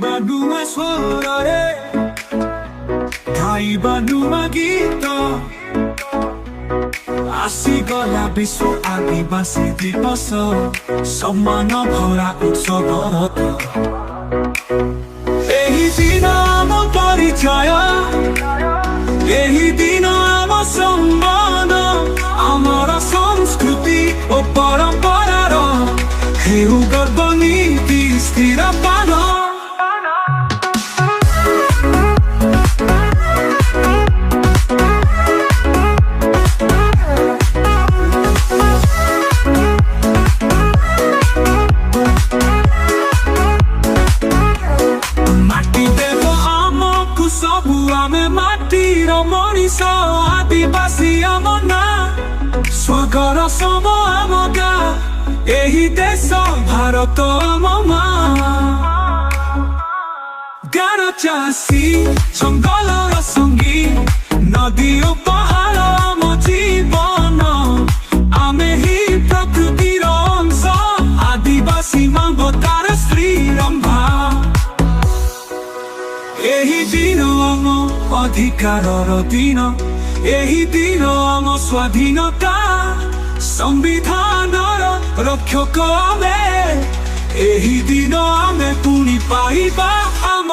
ଗାଇବା ନୂଆ ସ୍ୱରରେ, ଗାଇବା ନୂଆ ଗୀତ। ଆସିଗଲା ବିଶ୍ୱ ଆଦିବାସୀ ଦିବସ, ସମ୍ମାନ ଭରା ଉତ୍ସବର। ଏହି ଦିନ ଆମ ପରିଚୟ, ଏହି ଦିନ ଆମ ସମ୍ମାନ, ଆମର ସଂସ୍କୃତି ଓ ପରମ୍ପରାର ହେଉ ଗର୍ବ ନୀତି ସ୍ଥିର ପାନ। ମାଟି ଦେବ ଆମକୁ ସବୁ, ଆମେ ମାଟିର ମଣିଷ। ଆଦିବାସୀ ଆମ ନାଁ, ସ୍ୱର୍ଗର ସମ ଆମ ଗାଁ। ଏହି ଦେଶ ଭାରତ ଆମ ମାଁ। ଗାଁର ଚାଷୀ ଜଙ୍ଗଲର ସଙ୍ଗୀ, ନଦୀ ଓ ପାହାଡ଼ ଆମ ଜୀବନ। ଆମେ ହିଁ ପ୍ରକୃତିର ଅଂଶ, ଆଦିବାସୀ ମାনবতাର ଶ୍ରୀରମ୍ଭା। ଏହି ଦିନ ଆମ ଅଧିକାରର ଦିନ, ଏହି ଦିନ ଆମ ସ୍ୱାଧୀନତା ସମ୍ବିଧାନର ରକ୍ଷକ ଆମେ। ଏହି ଦିନ ଆମେ ପୁଣି ପାଇବା ଆମ